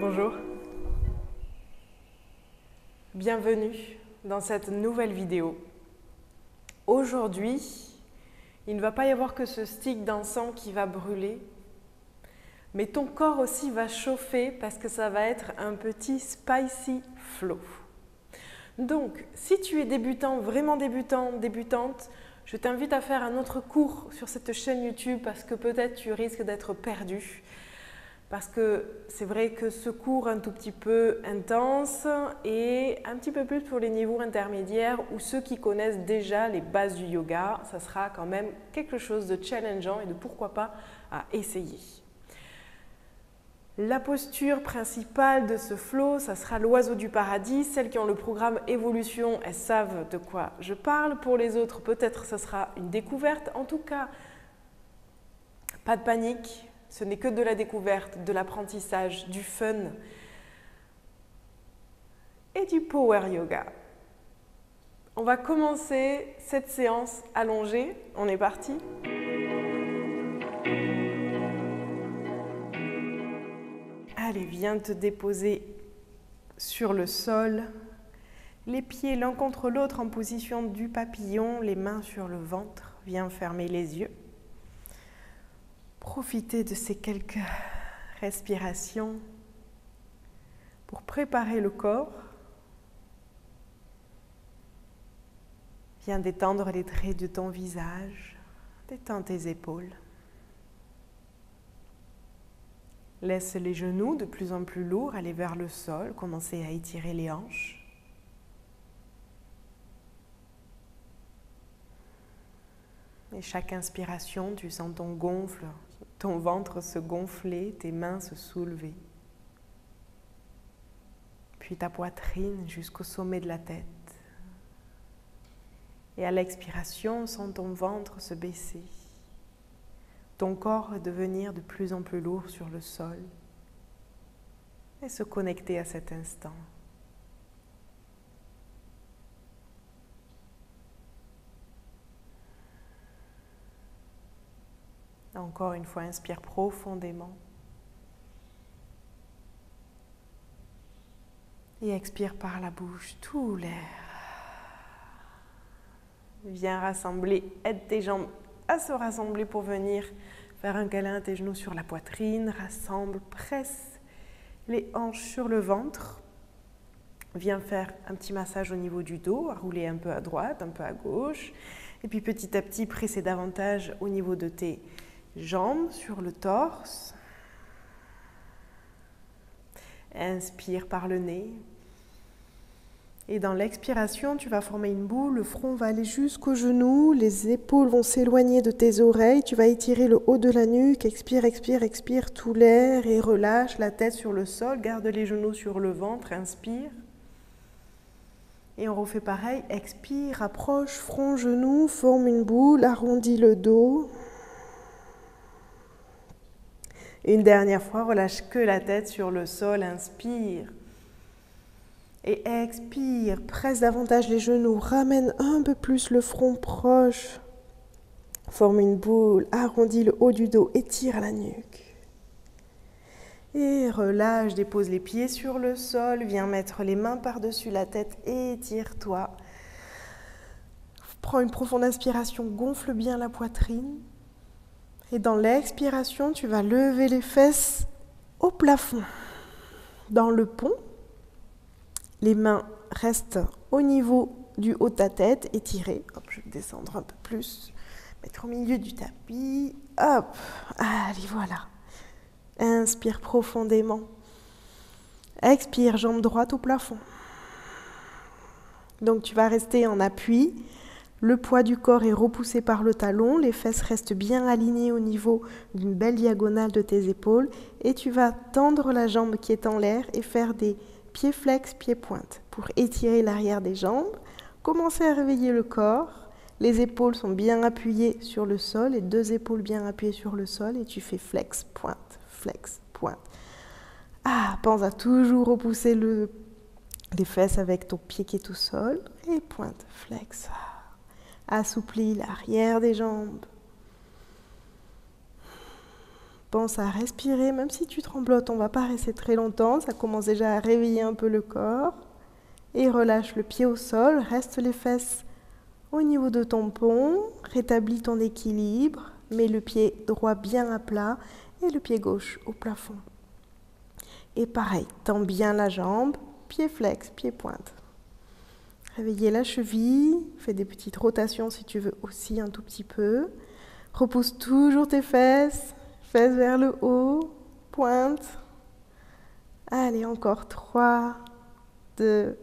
Bonjour, bienvenue dans cette nouvelle vidéo. Aujourd'hui, il ne va pas y avoir que ce stick d'encens qui va brûler, mais ton corps aussi va chauffer parce que ça va être un petit spicy flow. Donc, si tu es débutant, vraiment débutant, débutante, je t'invite à faire un autre cours sur cette chaîne YouTube parce que peut-être tu risques d'être perdu. Parce que c'est vrai que ce cours un tout petit peu intense et un petit peu plus pour les niveaux intermédiaires ou ceux qui connaissent déjà les bases du yoga, ça sera quand même quelque chose de challengeant et de pourquoi pas à essayer. La posture principale de ce flow, ça sera l'oiseau du paradis. Celles qui ont le programme évolution, elles savent de quoi je parle. Pour les autres, peut-être ce sera une découverte. En tout cas, pas de panique. Ce n'est que de la découverte, de l'apprentissage, du fun et du power yoga. On va commencer cette séance allongée. On est parti. Allez, viens te déposer sur le sol. Les pieds l'un contre l'autre en position du papillon, les mains sur le ventre. Viens fermer les yeux. Profitez de ces quelques respirations pour préparer le corps. Viens détendre les traits de ton visage, détends tes épaules. Laisse les genoux de plus en plus lourds aller vers le sol, commencez à étirer les hanches. Et chaque inspiration, tu sens ton ventre se gonfler, tes mains se soulever. Puis ta poitrine jusqu'au sommet de la tête. Et à l'expiration, sens ton ventre se baisser. Ton corps devenir de plus en plus lourd sur le sol. Et se connecter à cet instant. Encore une fois, inspire profondément. Et expire par la bouche tout l'air. Viens rassembler, aide tes jambes à se rassembler pour venir faire un câlin à tes genoux sur la poitrine. Rassemble, presse les hanches sur le ventre. Viens faire un petit massage au niveau du dos, à rouler un peu à droite, un peu à gauche. Et puis petit à petit, presser davantage au niveau de tes jambes sur le torse. Inspire par le nez. Et dans l'expiration, tu vas former une boule. Le front va aller jusqu'aux genoux. Les épaules vont s'éloigner de tes oreilles. Tu vas étirer le haut de la nuque. Expire, expire, expire tout l'air et relâche la tête sur le sol. Garde les genoux sur le ventre. Inspire. Et on refait pareil. Expire, rapproche, front, genou. Forme une boule. Arrondis le dos. Une dernière fois, relâche que la tête sur le sol, inspire. Et expire, presse davantage les genoux, ramène un peu plus le front proche. Forme une boule, arrondis le haut du dos, étire la nuque. Et relâche, dépose les pieds sur le sol, viens mettre les mains par-dessus la tête, étire-toi. Prends une profonde inspiration, gonfle bien la poitrine. Et dans l'expiration, tu vas lever les fesses au plafond. Dans le pont, les mains restent au niveau du haut de ta tête, étirées. Hop, je vais descendre un peu plus, mettre au milieu du tapis. Hop, allez, voilà. Inspire profondément. Expire, jambe droite au plafond. Donc tu vas rester en appui, Le poids du corps est repoussé par le talon, les fesses restent bien alignées au niveau d'une belle diagonale de tes épaules et tu vas tendre la jambe qui est en l'air et faire des pieds flex, pieds pointe pour étirer l'arrière des jambes. Commencez à réveiller le corps. Les épaules sont bien appuyées sur le sol, les deux épaules bien appuyées sur le sol et tu fais flex, pointe, flex, pointe. Pense à toujours repousser les fesses avec ton pied qui est au sol et pointe, flex. Assouplis l'arrière des jambes. Pense à respirer, même si tu tremblotes, on ne va pas rester très longtemps, ça commence déjà à réveiller un peu le corps. Et relâche le pied au sol, reste les fesses au niveau de ton pont, rétablis ton équilibre, mets le pied droit bien à plat et le pied gauche au plafond. Et pareil, tends bien la jambe, pied flex, pied pointe. Réveillez la cheville, fais des petites rotations si tu veux aussi un tout petit peu. Repousse toujours tes fesses, fesses vers le haut, pointe. Allez, encore 3, 2,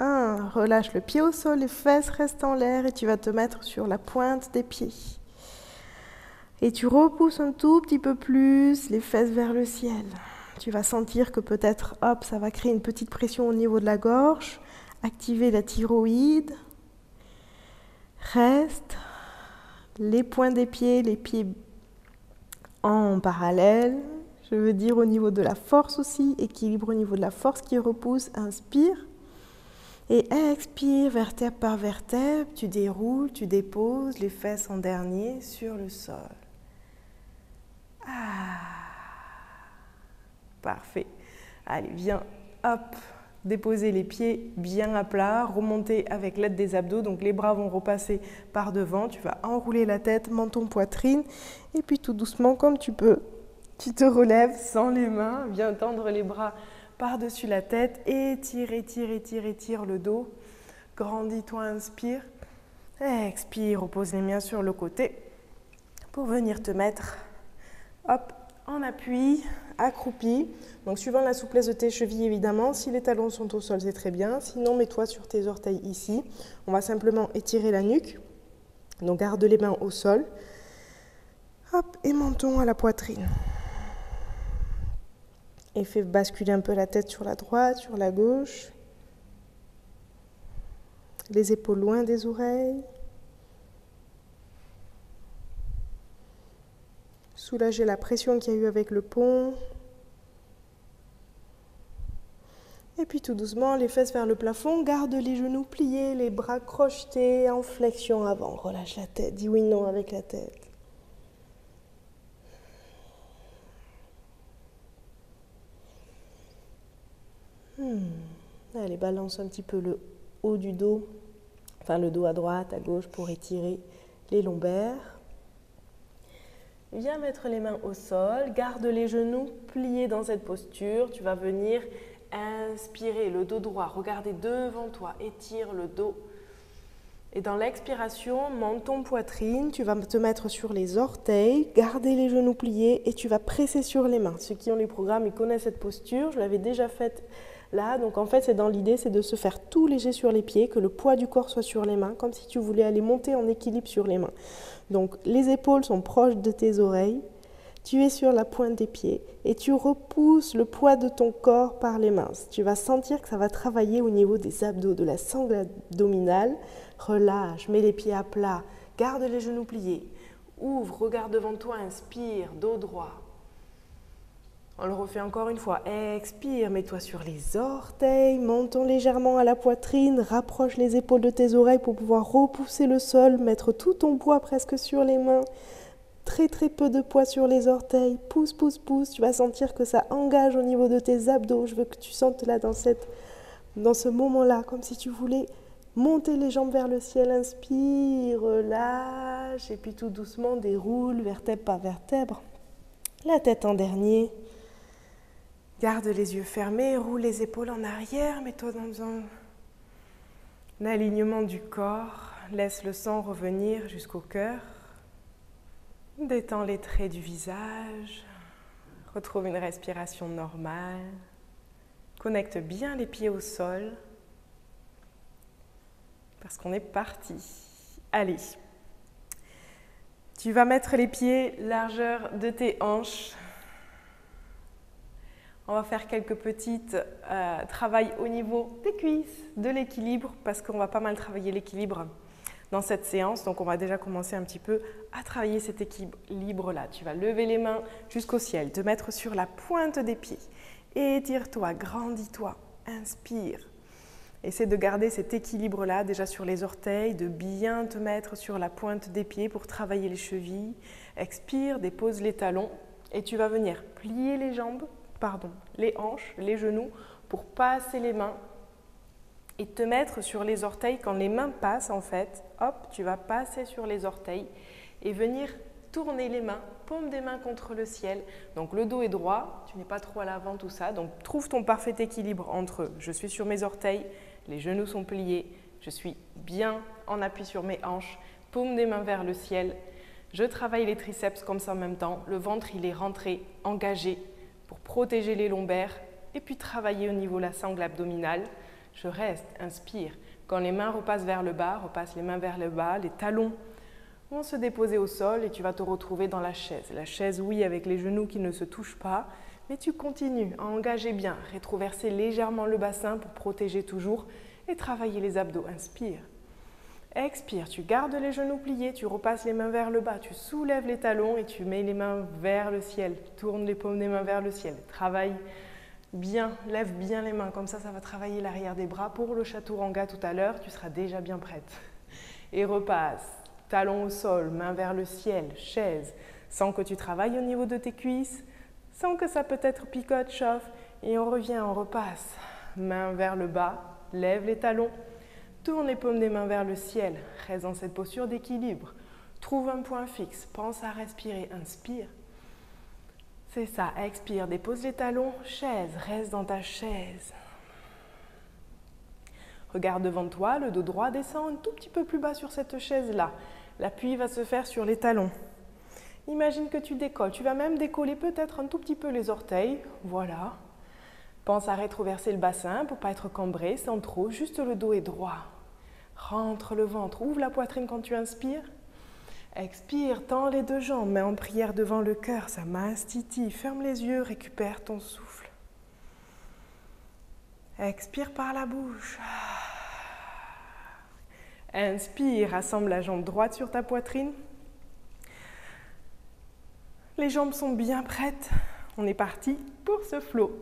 1, relâche le pied au sol, les fesses restent en l'air et tu vas te mettre sur la pointe des pieds. Et tu repousses un tout petit peu plus les fesses vers le ciel. Tu vas sentir que peut-être, ça va créer une petite pression au niveau de la gorge, activer la thyroïde. Reste les points des pieds, les pieds en parallèle. Je veux dire au niveau de la force aussi, équilibre au niveau de la force qui repousse, inspire. Et expire, vertèbre par vertèbre, tu déroules, tu déposes les fesses en dernier sur le sol. Parfait. Allez, viens, déposer les pieds bien à plat, remonter avec l'aide des abdos. Donc les bras vont repasser par devant, tu vas enrouler la tête, menton, poitrine. Et puis tout doucement, comme tu peux, tu te relèves sans les mains, viens tendre les bras par-dessus la tête, étire, étire, étire, étire le dos. Grandis-toi, inspire. Expire, repose les mains sur le côté pour venir te mettre en appui, accroupi. Donc suivant la souplesse de tes chevilles évidemment, si les talons sont au sol, c'est très bien. Sinon, mets-toi sur tes orteils ici. On va simplement étirer la nuque. Donc garde les mains au sol. Et menton à la poitrine. Et fais basculer un peu la tête sur la droite, sur la gauche. Les épaules loin des oreilles. Soulager la pression qu'il y a eu avec le pont. Et puis tout doucement, les fesses vers le plafond. Garde les genoux pliés, les bras crochetés en flexion avant. Relâche la tête, dis oui, non avec la tête. Allez, balance un petit peu le haut du dos, enfin le dos à droite, à gauche pour étirer les lombaires. Viens mettre les mains au sol, garde les genoux pliés dans cette posture. Tu vas venir inspirer le dos droit, regarder devant toi, étire le dos. Et dans l'expiration, menton, poitrine, tu vas te mettre sur les orteils, garder les genoux pliés et tu vas presser sur les mains. Ceux qui ont les programmes, ils connaissent cette posture, je l'avais déjà faite là. Donc en fait, c'est dans l'idée, c'est de se faire tout léger sur les pieds, que le poids du corps soit sur les mains, comme si tu voulais aller monter en équilibre sur les mains. Donc les épaules sont proches de tes oreilles, tu es sur la pointe des pieds et tu repousses le poids de ton corps par les mains. Tu vas sentir que ça va travailler au niveau des abdos, de la sangle abdominale. Relâche, mets les pieds à plat, garde les genoux pliés, ouvre, regarde devant toi, inspire, dos droit. On le refait encore une fois, expire, mets-toi sur les orteils, menton légèrement à la poitrine, rapproche les épaules de tes oreilles pour pouvoir repousser le sol, mettre tout ton poids presque sur les mains, très très peu de poids sur les orteils, pousse, pousse, pousse, tu vas sentir que ça engage au niveau de tes abdos, je veux que tu sentes là dans ce moment-là, comme si tu voulais monter les jambes vers le ciel, inspire, relâche, et puis tout doucement déroule, vertèbre par vertèbre, la tête en dernier. Garde les yeux fermés, roule les épaules en arrière, mets-toi dans un alignement du corps, laisse le sang revenir jusqu'au cœur. Détends les traits du visage, retrouve une respiration normale, connecte bien les pieds au sol, parce qu'on est parti. Allez. Tu vas mettre les pieds largeur de tes hanches. On va faire quelques petites travail au niveau des cuisses, de l'équilibre, parce qu'on va pas mal travailler l'équilibre dans cette séance. Donc, on va déjà commencer un petit peu à travailler cet équilibre-là. Tu vas lever les mains jusqu'au ciel, te mettre sur la pointe des pieds. Étire-toi, grandis-toi, inspire. Essaie de garder cet équilibre-là déjà sur les orteils, de bien te mettre sur la pointe des pieds pour travailler les chevilles. Expire, dépose les talons et tu vas venir plier les hanches, les genoux pour passer les mains et te mettre sur les orteils. Quand les mains passent en fait, hop, tu vas passer sur les orteils et venir tourner les mains, paume des mains contre le ciel. Donc le dos est droit, tu n'es pas trop à l'avant, tout ça. Donc trouve ton parfait équilibre entre je suis sur mes orteils, les genoux sont pliés, je suis bien en appui sur mes hanches, paume des mains vers le ciel. Je travaille les triceps comme ça en même temps. Le ventre, il est rentré, engagé pour protéger les lombaires et puis travailler au niveau de la sangle abdominale. Je reste, inspire. Quand les mains repassent vers le bas, repasse les mains vers le bas, les talons vont se déposer au sol et tu vas te retrouver dans la chaise. La chaise, oui, avec les genoux qui ne se touchent pas, mais tu continues à engager bien, rétroverser légèrement le bassin pour protéger toujours et travailler les abdos. Inspire. Expire, tu gardes les genoux pliés, tu repasses les mains vers le bas, tu soulèves les talons et tu mets les mains vers le ciel. Tourne les paumes des mains vers le ciel. Travaille bien, lève bien les mains, comme ça, ça va travailler l'arrière des bras. Pour le chaturanga tout à l'heure, tu seras déjà bien prête. Et repasse, talons au sol, mains vers le ciel, chaise. Sens que tu travailles au niveau de tes cuisses, sens que ça peut-être picote, chauffe. Et on revient, on repasse. Mains vers le bas, lève les talons. Tourne les paumes des mains vers le ciel. Reste dans cette posture d'équilibre. Trouve un point fixe. Pense à respirer. Inspire. C'est ça. Expire. Dépose les talons. Chaise. Reste dans ta chaise. Regarde devant toi. Le dos droit descend un tout petit peu plus bas sur cette chaise-là. L'appui va se faire sur les talons. Imagine que tu décolles. Tu vas même décoller peut-être un tout petit peu les orteils. Voilà. Pense à rétroverser le bassin pour ne pas être cambré sans trop. Juste le dos est droit. Rentre le ventre, ouvre la poitrine quand tu inspires. Expire, tends les deux jambes, mets en prière devant le cœur, ça mastiti. Ferme les yeux, récupère ton souffle. Expire par la bouche. Inspire, assemble la jambe droite sur ta poitrine. Les jambes sont bien prêtes. On est parti pour ce flow.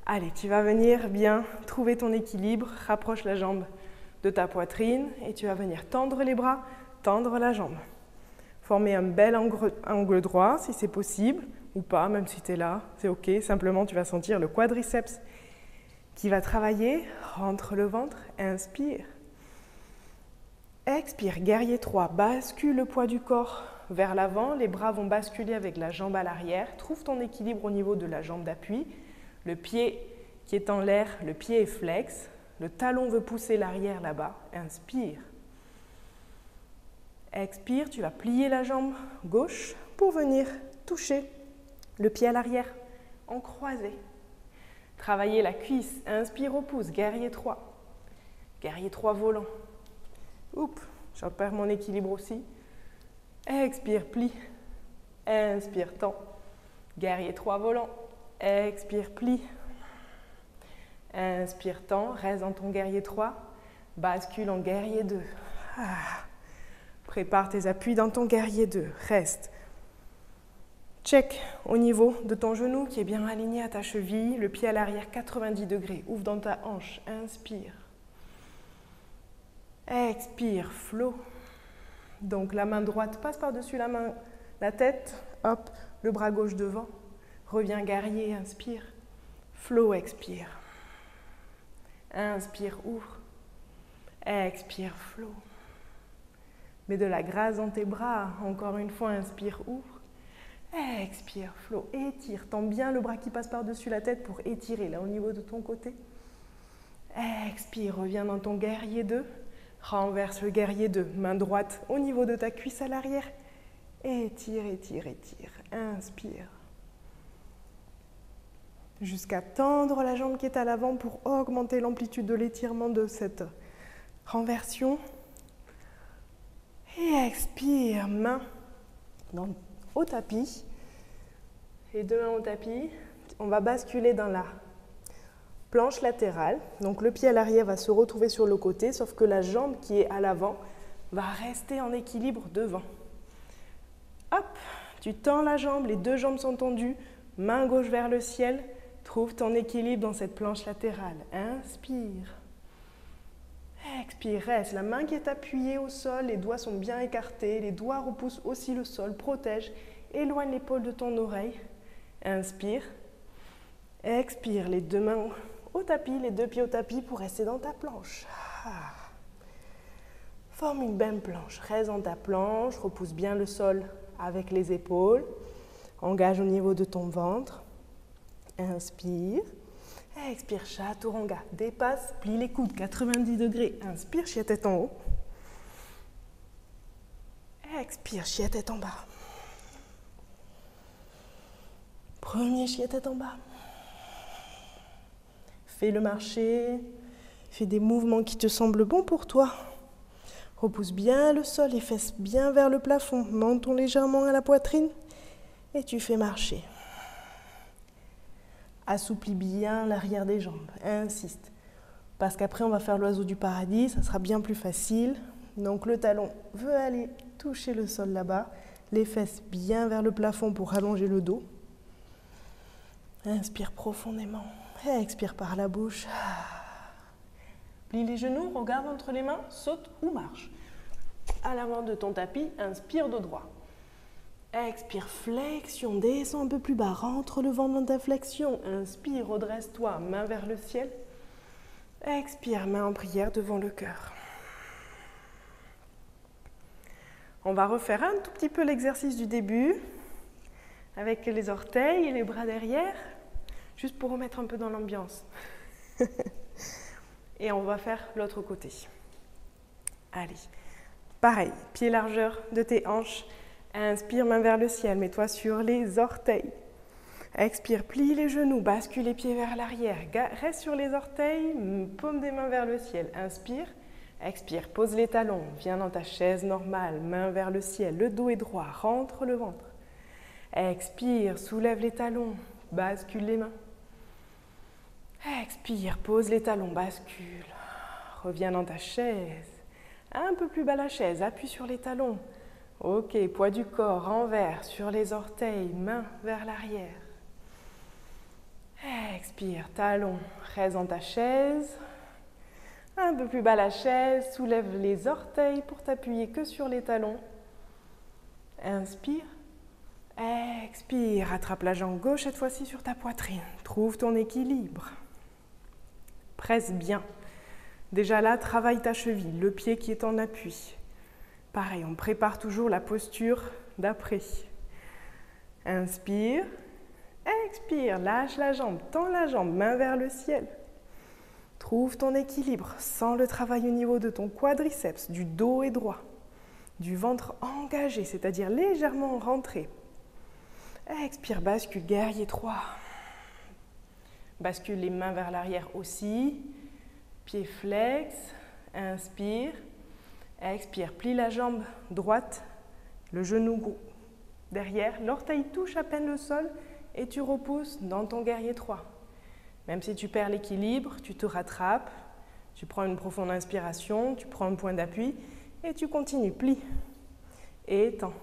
Allez, tu vas venir bien trouver ton équilibre. Rapproche la jambe de ta poitrine et tu vas venir tendre les bras, tendre la jambe. Former un bel angle droit si c'est possible ou pas, même si tu es là, c'est ok. Simplement, tu vas sentir le quadriceps qui va travailler. Rentre le ventre, inspire. Expire, guerrier 3, bascule le poids du corps vers l'avant. Les bras vont basculer avec la jambe à l'arrière. Trouve ton équilibre au niveau de la jambe d'appui. Le pied qui est en l'air, le pied est flex. Le talon veut pousser l'arrière là-bas. Inspire. Expire, tu vas plier la jambe gauche pour venir toucher le pied à l'arrière en croisé. Travailler la cuisse. Inspire au pouce, guerrier 3. Guerrier 3 volant. Oups, je perds mon équilibre aussi. Expire, plie. Inspire, tend. Guerrier 3 volant. Expire, plie. Inspire, tend. Reste dans ton guerrier 3. Bascule en guerrier 2. Prépare tes appuis dans ton guerrier 2. Reste. Check au niveau de ton genou qui est bien aligné à ta cheville. Le pied à l'arrière, 90 degrés. Ouvre dans ta hanche. Inspire. Expire, flow. Donc la main droite passe par-dessus la tête. Hop, le bras gauche devant. Reviens guerrier, inspire. Flow, expire. Inspire, ouvre. Expire, flow. Mets de la grâce dans tes bras. Encore une fois, inspire, ouvre. Expire, flow. Étire. Tends bien le bras qui passe par-dessus la tête pour étirer là au niveau de ton côté. Expire, reviens dans ton guerrier 2. Renverse le guerrier 2. Main droite au niveau de ta cuisse à l'arrière. Étire, étire, étire. Inspire. Jusqu'à tendre la jambe qui est à l'avant pour augmenter l'amplitude de l'étirement de cette renversion. Et expire, main au tapis. Les deux mains au tapis. On va basculer dans la planche latérale. Donc le pied à l'arrière va se retrouver sur le côté, sauf que la jambe qui est à l'avant va rester en équilibre devant. Hop, tu tends la jambe, les deux jambes sont tendues, main gauche vers le ciel. Trouve ton équilibre dans cette planche latérale. Inspire. Expire, reste. La main qui est appuyée au sol, les doigts sont bien écartés, les doigts repoussent aussi le sol, protège. Éloigne l'épaule de ton oreille. Inspire. Expire, les deux mains au tapis, les deux pieds au tapis pour rester dans ta planche. Forme une belle planche. Reste dans ta planche, repousse bien le sol avec les épaules. Engage au niveau de ton ventre. Inspire. Expire, chaturanga. Dépasse, plie les coudes, 90 degrés. Inspire, chien tête en haut. Expire, chien tête en bas. Premier chien tête en bas. Fais le marché. Fais des mouvements qui te semblent bons pour toi. Repousse bien le sol, les fesses bien vers le plafond. Menton légèrement à la poitrine. Et tu fais marcher. Assouplis bien l'arrière des jambes. Insiste. Parce qu'après, on va faire l'oiseau du paradis. Ça sera bien plus facile. Donc, le talon veut aller toucher le sol là-bas. Les fesses bien vers le plafond pour allonger le dos. Inspire profondément. Expire par la bouche. Plie les genoux, regarde entre les mains, saute ou marche. À l'avant de ton tapis, inspire dos droit. Expire, flexion, descends un peu plus bas, rentre le ventre dans ta flexion. Inspire, redresse-toi, main vers le ciel. Expire, main en prière devant le cœur. On va refaire un tout petit peu l'exercice du début, avec les orteils et les bras derrière, juste pour remettre un peu dans l'ambiance. Et on va faire l'autre côté. Allez, pareil, pied largeur de tes hanches. Inspire, main vers le ciel, mets-toi sur les orteils. Expire, plie les genoux, bascule les pieds vers l'arrière. Reste sur les orteils, paume des mains vers le ciel. Inspire, expire, pose les talons, viens dans ta chaise normale, main vers le ciel, le dos est droit, rentre le ventre. Expire, soulève les talons, bascule les mains. Expire, pose les talons, bascule. Reviens dans ta chaise. Un peu plus bas la chaise, appuie sur les talons. Ok, poids du corps, envers, sur les orteils, main vers l'arrière. Expire, talons, reste dans ta chaise. Un peu plus bas la chaise, soulève les orteils pour t'appuyer que sur les talons. Inspire. Expire, attrape la jambe gauche cette fois-ci sur ta poitrine. Trouve ton équilibre. Presse bien. Déjà là, travaille ta cheville, le pied qui est en appui. Pareil, on prépare toujours la posture d'après. Inspire. Expire, lâche la jambe, tends la jambe, main vers le ciel. Trouve ton équilibre. Sens le travail au niveau de ton quadriceps, du dos est droit. Du ventre engagé, c'est-à-dire légèrement rentré. Expire, bascule, guerrier 3. Bascule les mains vers l'arrière aussi. Pied flex. Inspire. Expire, plie la jambe droite, le genou derrière. L'orteil touche à peine le sol et tu repousses dans ton guerrier 3. Même si tu perds l'équilibre, tu te rattrapes. Tu prends une profonde inspiration, tu prends un point d'appui et tu continues. Plie et tends.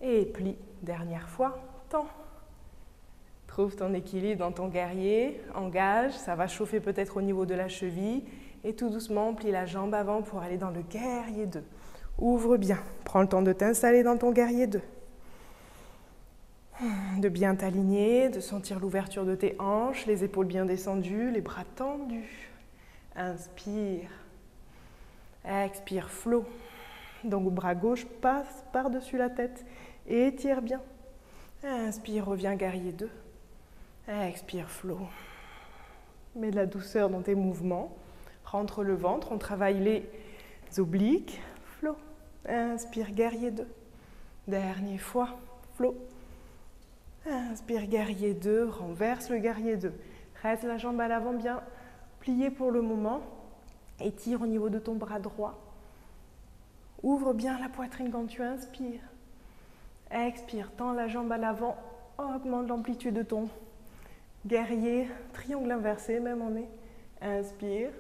Et plie. Dernière fois, tends. Trouve ton équilibre dans ton guerrier, engage, ça va chauffer peut-être au niveau de la cheville et tout doucement, plie la jambe avant pour aller dans le guerrier 2. Ouvre bien, prends le temps de t'installer dans ton guerrier 2. De bien t'aligner, de sentir l'ouverture de tes hanches, les épaules bien descendues, les bras tendus. Inspire. Expire, flow. Donc bras gauche passe par-dessus la tête et étire bien. Inspire, reviens guerrier 2. Expire, flow. Mets de la douceur dans tes mouvements. Rentre le ventre, on travaille les obliques. Flow. Inspire, guerrier 2. Dernière fois, flow. Inspire, guerrier 2, renverse le guerrier 2. Reste la jambe à l'avant bien pliée pour le moment. Étire au niveau de ton bras droit. Ouvre bien la poitrine quand tu inspires. Expire, tends la jambe à l'avant, augmente l'amplitude de ton guerrier, triangle inversé, même en est. Inspire.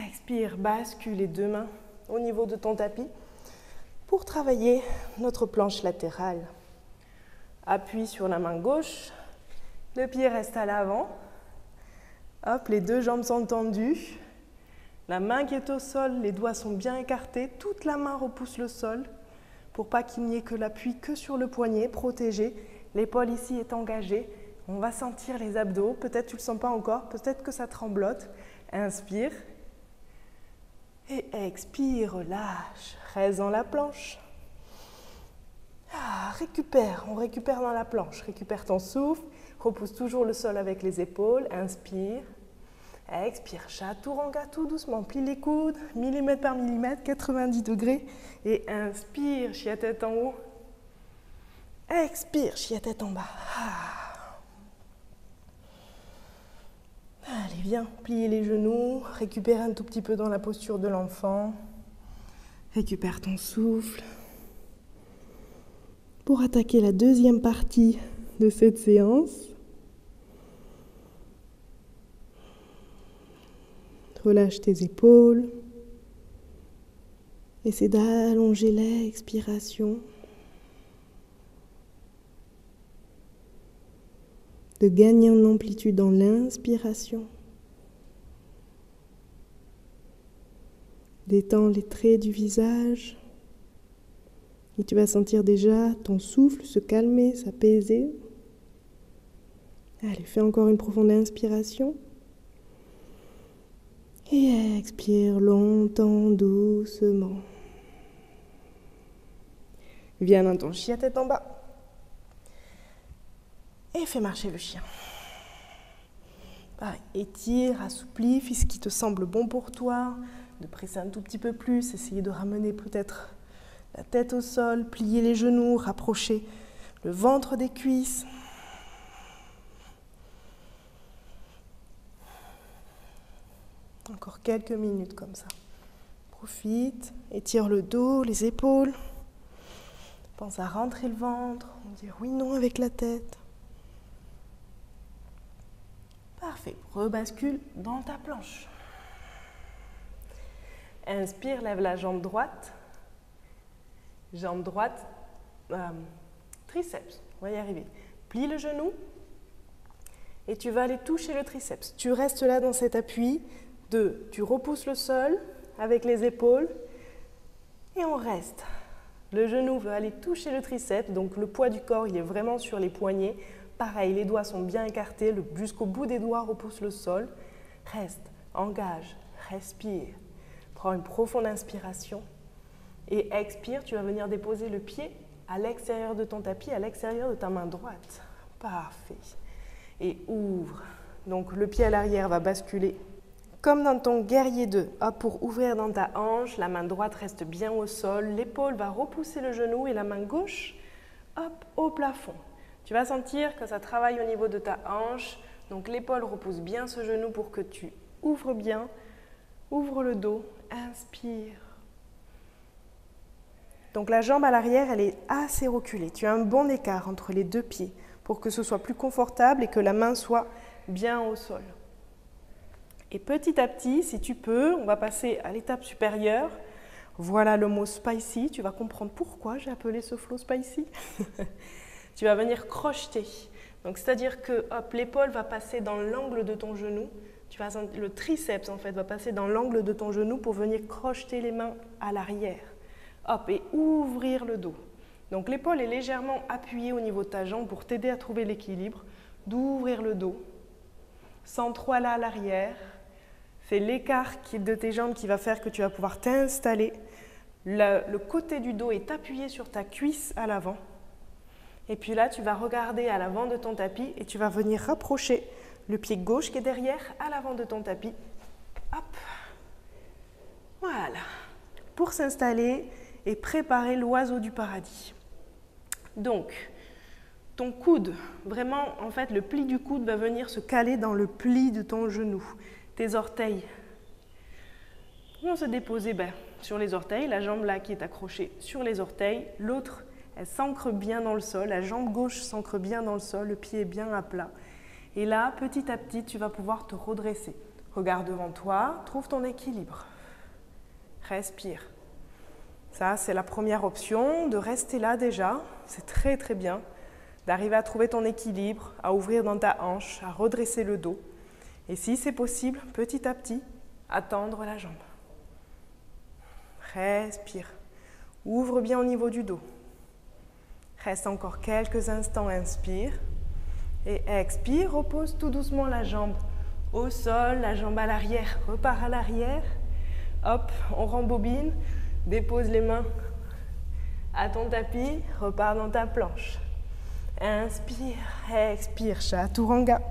Expire, bascule les deux mains au niveau de ton tapis pour travailler notre planche latérale. Appuie sur la main gauche, le pied reste à l'avant. Hop, les deux jambes sont tendues. La main qui est au sol, les doigts sont bien écartés. Toute la main repousse le sol pour pas qu'il n'y ait que l'appui que sur le poignet, protégé. L'épaule ici est engagée. On va sentir les abdos. Peut-être tu ne le sens pas encore, peut-être que ça tremblote. Inspire. Et expire, relâche. Reste dans la planche. Récupère, on récupère dans la planche. Récupère ton souffle. Repousse toujours le sol avec les épaules. Inspire. Expire, chaturanga tout doucement. Plie les coudes, millimètre par millimètre, 90 degrés. Et inspire, chien tête en haut. Expire, chien tête en bas. Allez, viens, plier les genoux. Récupère un tout petit peu dans la posture de l'enfant. Récupère ton souffle. Pour attaquer la deuxième partie de cette séance, relâche tes épaules. Essaie d'allonger l'expiration. De gagner en amplitude dans l'inspiration. Détends les traits du visage. Et tu vas sentir déjà ton souffle se calmer, s'apaiser. Allez, fais encore une profonde inspiration. Et expire longtemps, doucement. Viens dans ton chien tête en bas. Et fais marcher le chien. Pareil, étire, assouplis, fais ce qui te semble bon pour toi. De presser un tout petit peu plus, essayer de ramener peut-être la tête au sol, plier les genoux, rapprocher le ventre des cuisses. Encore quelques minutes comme ça. Profite, étire le dos, les épaules. Pense à rentrer le ventre, dire oui, non avec la tête. Parfait, rebascule dans ta planche. Inspire, lève la jambe droite. Jambe droite, triceps, on va y arriver. Plie le genou et tu vas aller toucher le triceps. Tu restes là dans cet appui. Tu repousses le sol avec les épaules et on reste. Le genou veut aller toucher le triceps, donc le poids du corps il est vraiment sur les poignets. Pareil, les doigts sont bien écartés, jusqu'au bout des doigts repousse le sol. Reste, engage, respire. Prends une profonde inspiration et expire. Tu vas venir déposer le pied à l'extérieur de ton tapis, à l'extérieur de ta main droite. Parfait. Et ouvre. Donc le pied à l'arrière va basculer comme dans ton guerrier 2. Hop, pour ouvrir dans ta hanche, la main droite reste bien au sol. L'épaule va repousser le genou et la main gauche, hop, au plafond. Tu vas sentir que ça travaille au niveau de ta hanche. Donc l'épaule repousse bien ce genou pour que tu ouvres bien. Ouvre le dos, inspire. Donc la jambe à l'arrière, elle est assez reculée. Tu as un bon écart entre les deux pieds pour que ce soit plus confortable et que la main soit bien au sol. Et petit à petit, si tu peux, on va passer à l'étape supérieure. Voilà le mot spicy. Tu vas comprendre pourquoi j'ai appelé ce flow spicy. Tu vas venir crocheter. Donc c'est-à-dire que l'épaule va passer dans l'angle de ton genou. Le triceps en fait va passer dans l'angle de ton genou pour venir crocheter les mains à l'arrière. Hop, et ouvrir le dos. Donc l'épaule est légèrement appuyée au niveau de ta jambe pour t'aider à trouver l'équilibre. D'ouvrir le dos. Sans trop aller à l'arrière. C'est l'écart de tes jambes qui va faire que tu vas pouvoir t'installer. Le côté du dos est appuyé sur ta cuisse à l'avant. Et puis là, tu vas regarder à l'avant de ton tapis et tu vas venir rapprocher le pied gauche qui est derrière à l'avant de ton tapis. Hop. Voilà. Pour s'installer et préparer l'oiseau du paradis. Donc, ton coude, vraiment, en fait, le pli du coude va venir se caler dans le pli de ton genou. Tes orteils vont se déposer sur les orteils, la jambe là qui est accrochée sur les orteils, l'autre, elle s'ancre bien dans le sol, la jambe gauche s'ancre bien dans le sol, le pied est bien à plat. Et là, petit à petit, tu vas pouvoir te redresser. Regarde devant toi, trouve ton équilibre. Respire. Ça, c'est la première option, de rester là déjà. C'est très très bien. D'arriver à trouver ton équilibre, à ouvrir dans ta hanche, à redresser le dos. Et si c'est possible, petit à petit, à tendre la jambe. Respire. Ouvre bien au niveau du dos. Reste encore quelques instants, inspire. Et expire, repose tout doucement la jambe au sol, la jambe à l'arrière, repart à l'arrière. Hop, on rembobine, dépose les mains à ton tapis, repars dans ta planche. Inspire, expire, chaturanga.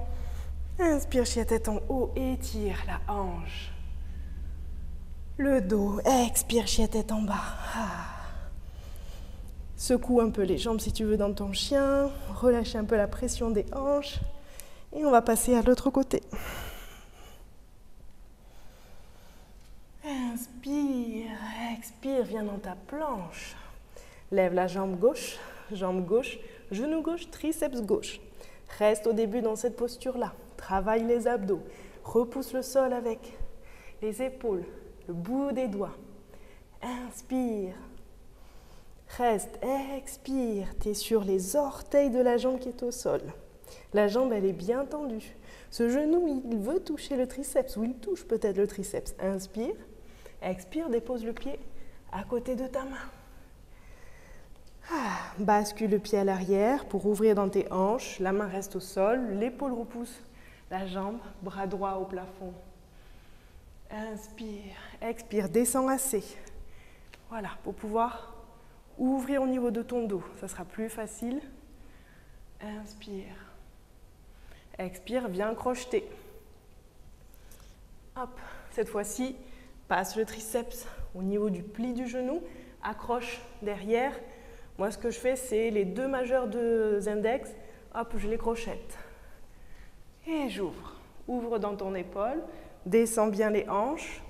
Inspire, chien tête en haut, étire la hanche. Le dos, expire, chien tête en bas. Secoue un peu les jambes si tu veux dans ton chien, relâche un peu la pression des hanches et on va passer à l'autre côté. Inspire, expire, viens dans ta planche. Lève la jambe gauche, genou gauche, triceps gauche. Reste au début dans cette posture-là. Travaille les abdos. Repousse le sol avec les épaules, le bout des doigts. Inspire. Reste, expire. Tu es sur les orteils de la jambe qui est au sol. La jambe, elle est bien tendue. Ce genou, il veut toucher le triceps ou il touche peut-être le triceps. Inspire. Expire, dépose le pied à côté de ta main. Bascule le pied à l'arrière pour ouvrir dans tes hanches. La main reste au sol, l'épaule repousse la jambe, bras droit au plafond. Inspire, expire, descends assez. Voilà, pour pouvoir ouvrir au niveau de ton dos. Ça sera plus facile. Inspire. Expire, viens crocheter. Hop, cette fois-ci, passe le triceps au niveau du pli du genou, accroche derrière. Moi, ce que je fais, c'est les deux majeurs de index, hop, je les crochette. Et j'ouvre. Ouvre dans ton épaule, descends bien les hanches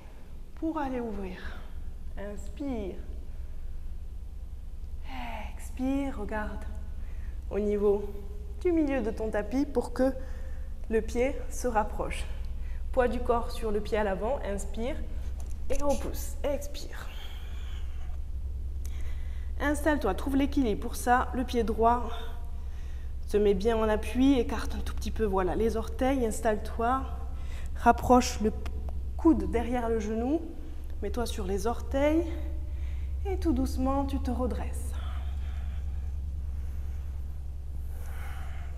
pour aller ouvrir. Inspire. Expire, regarde au niveau du milieu de ton tapis pour que le pied se rapproche. Poids du corps sur le pied à l'avant, inspire et repousse, expire. Installe-toi, trouve l'équilibre. Pour ça, le pied droit se met bien en appui, écarte un tout petit peu, voilà, les orteils, installe-toi, rapproche le coude derrière le genou, mets-toi sur les orteils et tout doucement, tu te redresses.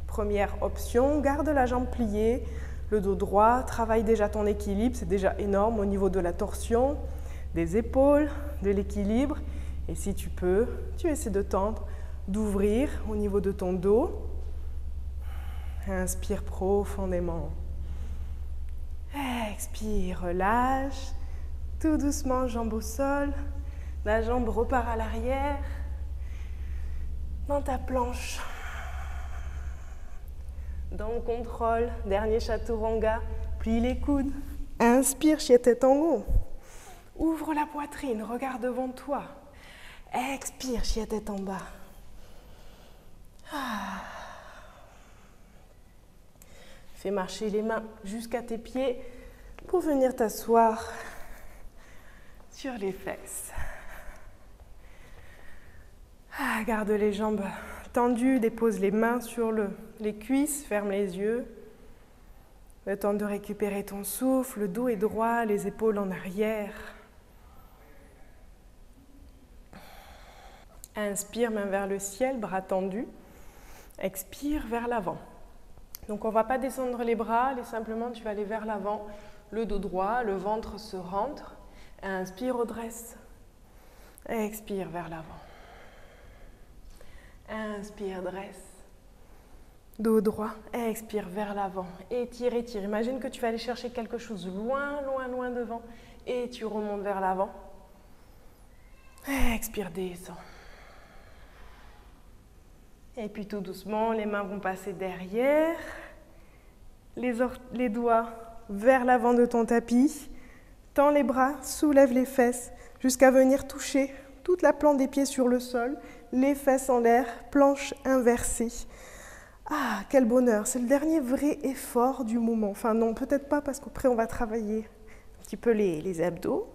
Première option, garde la jambe pliée, le dos droit, travaille déjà ton équilibre, c'est déjà énorme au niveau de la torsion, des épaules, de l'équilibre. Et si tu peux, tu essaies de tendre, d'ouvrir au niveau de ton dos. Inspire profondément. Expire, relâche. Tout doucement, jambe au sol. La jambe repart à l'arrière. Dans ta planche. Dans le contrôle, dernier chaturanga. Plie les coudes. Inspire, chien tête en haut. Ouvre la poitrine, regarde devant toi. Expire, chien tête en bas. Fais marcher les mains jusqu'à tes pieds pour venir t'asseoir sur les fesses. Garde les jambes tendues, dépose les mains sur les cuisses, ferme les yeux. Le temps de récupérer ton souffle, le dos est droit, les épaules en arrière. Inspire, main vers le ciel, bras tendus. Expire vers l'avant. Donc on ne va pas descendre les bras, simplement tu vas aller vers l'avant, le dos droit, le ventre se rentre. Inspire, redresse. Expire vers l'avant. Inspire, dresse. Dos droit, expire vers l'avant. Étire, étire. Imagine que tu vas aller chercher quelque chose loin, loin, loin devant et tu remontes vers l'avant. Expire, descends. Et puis tout doucement, les mains vont passer derrière, les doigts vers l'avant de ton tapis, tends les bras, soulève les fesses, jusqu'à venir toucher toute la plante des pieds sur le sol, les fesses en l'air, planche inversée. Ah, quel bonheur! C'est le dernier vrai effort du moment. Enfin non, peut-être pas parce qu'après on va travailler un petit peu les abdos,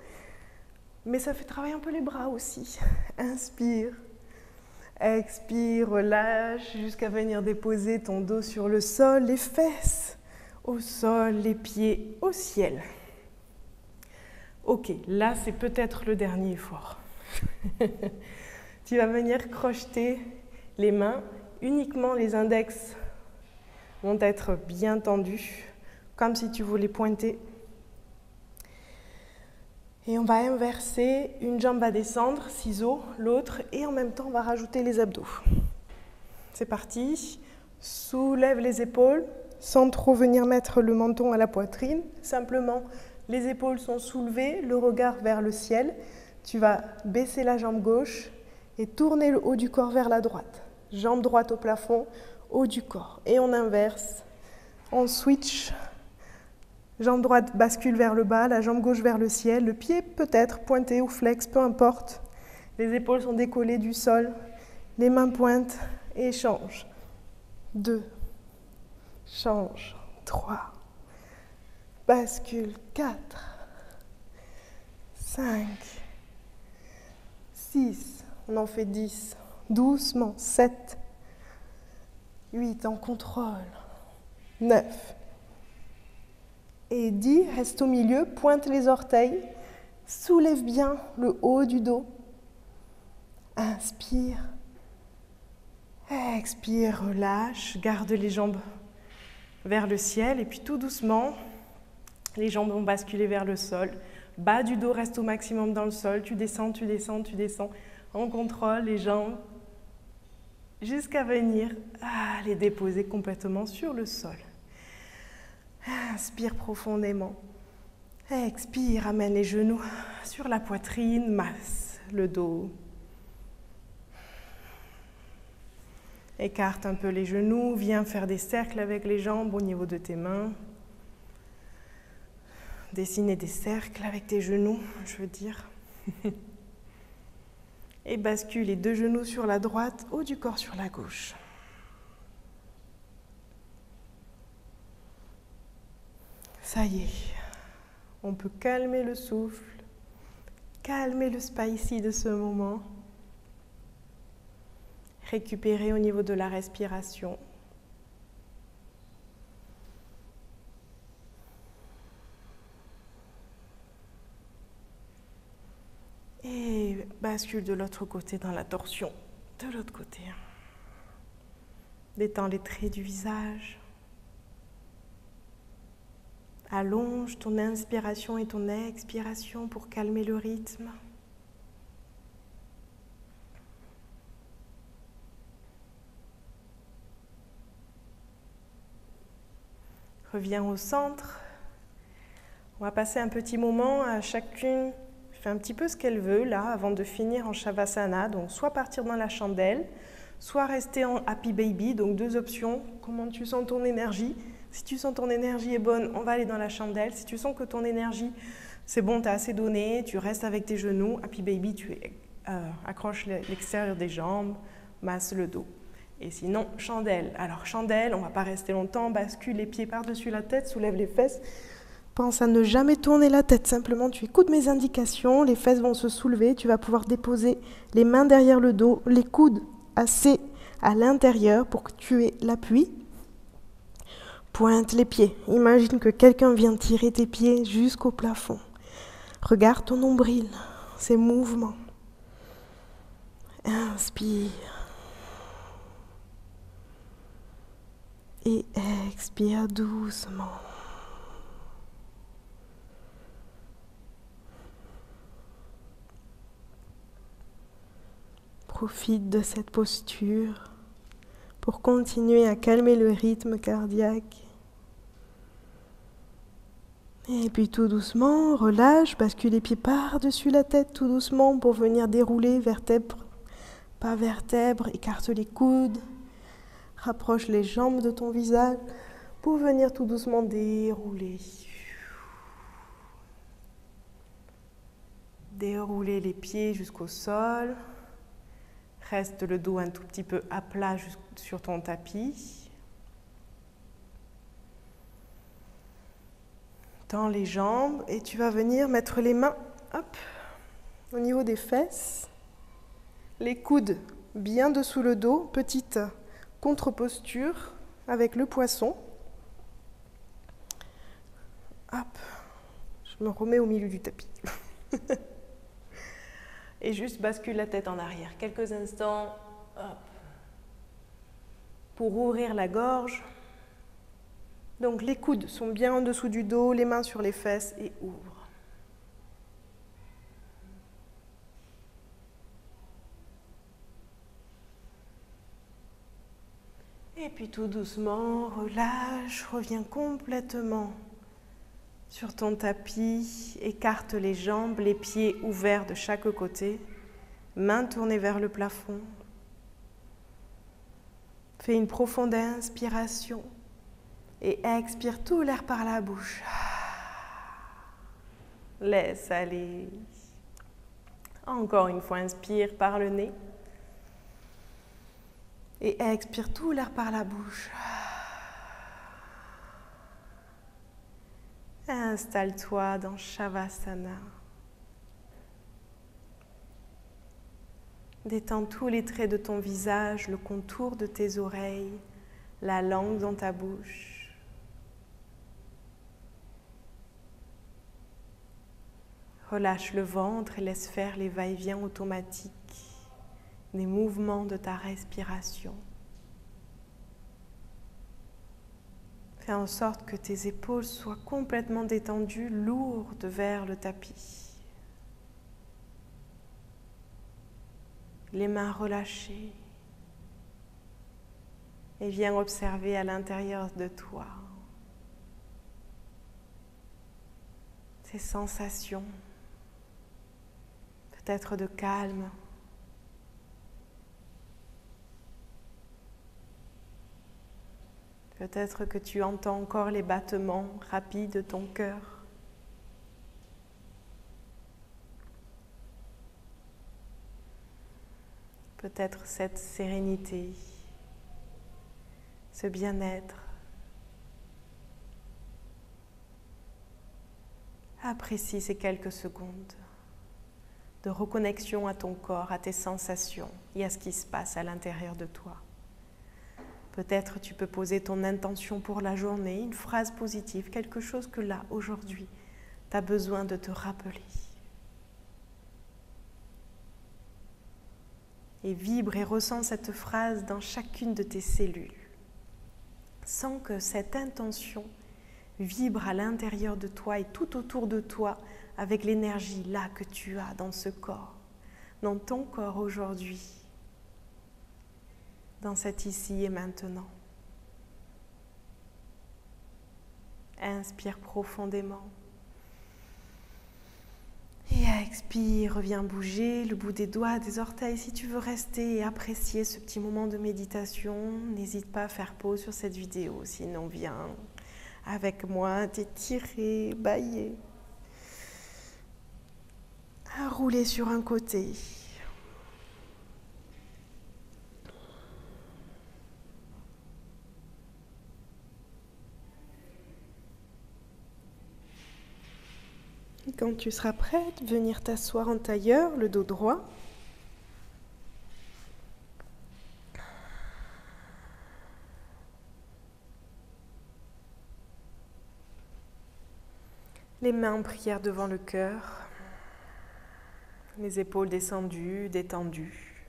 mais ça fait travailler un peu les bras aussi. Inspire, expire, relâche jusqu'à venir déposer ton dos sur le sol, les fesses au sol, les pieds au ciel. Ok, là c'est peut-être le dernier effort. Tu vas venir crocheter les mains, uniquement les index vont être bien tendus, comme si tu voulais pointer. Et on va inverser, une jambe va descendre, ciseaux, l'autre, et en même temps on va rajouter les abdos. C'est parti, soulève les épaules, sans trop venir mettre le menton à la poitrine, simplement les épaules sont soulevées, le regard vers le ciel, tu vas baisser la jambe gauche et tourner le haut du corps vers la droite. Jambe droite au plafond, haut du corps. Et on inverse, on switch. Jambe droite bascule vers le bas, la jambe gauche vers le ciel. Le pied peut-être pointé ou flex, peu importe. Les épaules sont décollées du sol. Les mains pointent et change. 2. Change. 3. Bascule. 4. 5. 6. On en fait 10. Doucement. 7. 8. En contrôle. 9. Et 10. Reste au milieu. Pointe les orteils. Soulève bien le haut du dos. Inspire. Expire. Relâche. Garde les jambes vers le ciel. Et puis tout doucement, les jambes vont basculer vers le sol. Bas du dos reste au maximum dans le sol. Tu descends, tu descends, tu descends. On contrôle les jambes jusqu'à venir les déposer complètement sur le sol. Inspire profondément. Expire, amène les genoux sur la poitrine, masse le dos. Écarte un peu les genoux, viens faire des cercles avec les jambes au niveau de tes mains. Dessiner des cercles avec tes genoux, je veux dire. Et bascule les deux genoux sur la droite, haut du corps sur la gauche. Ça y est, on peut calmer le souffle, calmer le spicy de ce moment, récupérer au niveau de la respiration. Et bascule de l'autre côté dans la torsion, de l'autre côté. Détends les traits du visage. Allonge ton inspiration et ton expiration pour calmer le rythme. Reviens au centre. On va passer un petit moment à chacune. Fait un petit peu ce qu'elle veut là avant de finir en Shavasana, donc soit partir dans la chandelle, soit rester en Happy Baby, donc deux options, comment tu sens ton énergie. Si tu sens ton énergie est bonne, on va aller dans la chandelle. Si tu sens que ton énergie, c'est bon, tu as assez donné, tu restes avec tes genoux. Happy Baby, tu accroches l'extérieur des jambes, masse le dos. Et sinon, chandelle. Alors chandelle, on ne va pas rester longtemps, bascule les pieds par-dessus la tête, soulève les fesses. Pense à ne jamais tourner la tête, simplement tu écoutes mes indications, les fesses vont se soulever, tu vas pouvoir déposer les mains derrière le dos, les coudes assez à l'intérieur pour que tu aies l'appui. Pointe les pieds, imagine que quelqu'un vient tirer tes pieds jusqu'au plafond. Regarde ton nombril, ses mouvements. Inspire. Et expire doucement. Profite de cette posture pour continuer à calmer le rythme cardiaque. Et puis tout doucement, relâche, bascule les pieds par-dessus la tête tout doucement pour venir dérouler vertèbre par vertèbre, écarte les coudes, rapproche les jambes de ton visage pour venir tout doucement dérouler. Dérouler les pieds jusqu'au sol. Reste le dos un tout petit peu à plat sur ton tapis. Tends les jambes et tu vas venir mettre les mains au niveau des fesses. Les coudes bien dessous le dos. Petite contre-posture avec le poisson. Hop. Je me remets au milieu du tapis. Et juste bascule la tête en arrière. Quelques instants. Hop. Pour ouvrir la gorge. Donc les coudes sont bien en dessous du dos, les mains sur les fesses et ouvre. Et puis tout doucement, relâche, reviens complètement sur ton tapis, écarte les jambes, les pieds ouverts de chaque côté, mains tournées vers le plafond. Fais une profonde inspiration et expire tout l'air par la bouche. Laisse aller. Encore une fois, inspire par le nez et expire tout l'air par la bouche. Installe-toi dans Shavasana. Détends tous les traits de ton visage, le contour de tes oreilles, la langue dans ta bouche. Relâche le ventre et laisse faire les va-et-vient automatiques des mouvements de ta respiration. Fais en sorte que tes épaules soient complètement détendues, lourdes vers le tapis. Les mains relâchées. Et viens observer à l'intérieur de toi ces sensations, peut-être de calme. Peut-être que tu entends encore les battements rapides de ton cœur. Peut-être cette sérénité, ce bien-être. Apprécie ces quelques secondes de reconnexion à ton corps, à tes sensations et à ce qui se passe à l'intérieur de toi. Peut-être tu peux poser ton intention pour la journée, une phrase positive, quelque chose que là, aujourd'hui, tu as besoin de te rappeler. Et vibre et ressens cette phrase dans chacune de tes cellules. Sens que cette intention vibre à l'intérieur de toi et tout autour de toi avec l'énergie là que tu as dans ce corps, dans ton corps aujourd'hui, dans cet ici et maintenant. Inspire profondément. Et expire, reviens bouger le bout des doigts, des orteils. Si tu veux rester et apprécier ce petit moment de méditation, n'hésite pas à faire pause sur cette vidéo. Sinon, viens avec moi t'étirer, bâiller, à rouler sur un côté. Et quand tu seras prête, venir t'asseoir en tailleur, le dos droit. Les mains en prière devant le cœur, les épaules descendues, détendues,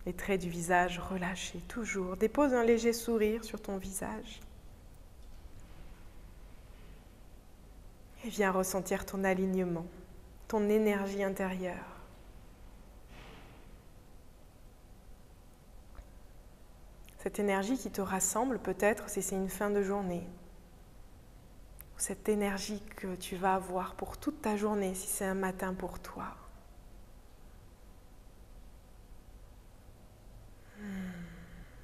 les traits du visage relâchés toujours. Dépose un léger sourire sur ton visage. Et viens ressentir ton alignement, ton énergie intérieure. Cette énergie qui te rassemble peut-être si c'est une fin de journée. Cette énergie que tu vas avoir pour toute ta journée si c'est un matin pour toi.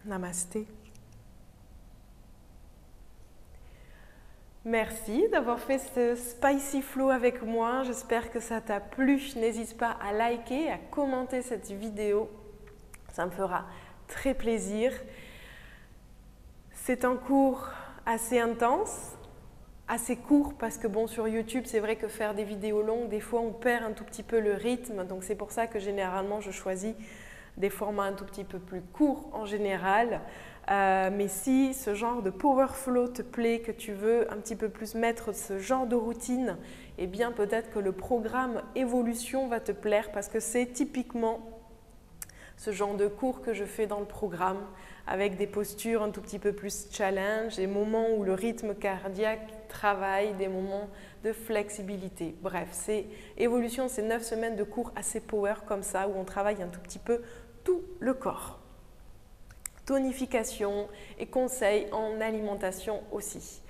Namasté. Merci d'avoir fait ce Spicy Flow avec moi. J'espère que ça t'a plu. N'hésite pas à liker, à commenter cette vidéo. Ça me fera très plaisir. C'est un cours assez intense, assez court parce que bon, sur YouTube, c'est vrai que faire des vidéos longues, des fois on perd un tout petit peu le rythme. Donc c'est pour ça que généralement je choisis des formats un tout petit peu plus courts en général. Mais si ce genre de Power Flow te plaît, que tu veux un petit peu plus mettre ce genre de routine, eh bien peut-être que le programme Évolution va te plaire parce que c'est typiquement ce genre de cours que je fais dans le programme avec des postures un tout petit peu plus challenge, des moments où le rythme cardiaque travaille, des moments de flexibilité. Bref, Évolution, c'est 9 semaines de cours assez power comme ça où on travaille un tout petit peu tout le corps. Tonification et conseils en alimentation aussi.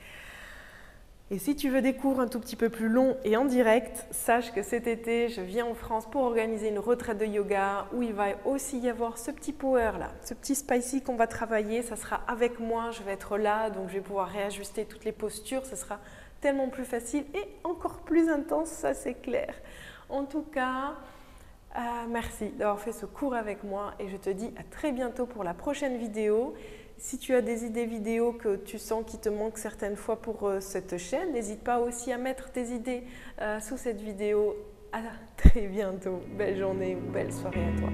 Et si tu veux des cours un tout petit peu plus longs et en direct, sache que cet été, je viens en France pour organiser une retraite de yoga où il va aussi y avoir ce petit power là, ce petit spicy qu'on va travailler. Ça sera avec moi, je vais être là, donc je vais pouvoir réajuster toutes les postures. Ce sera tellement plus facile et encore plus intense, ça c'est clair. En tout cas, merci d'avoir fait ce cours avec moi et je te dis à très bientôt pour la prochaine vidéo. Si tu as des idées vidéos que tu sens qui te manquent certaines fois pour cette chaîne, n'hésite pas aussi à mettre tes idées sous cette vidéo. À très bientôt. Belle journée ou belle soirée à toi.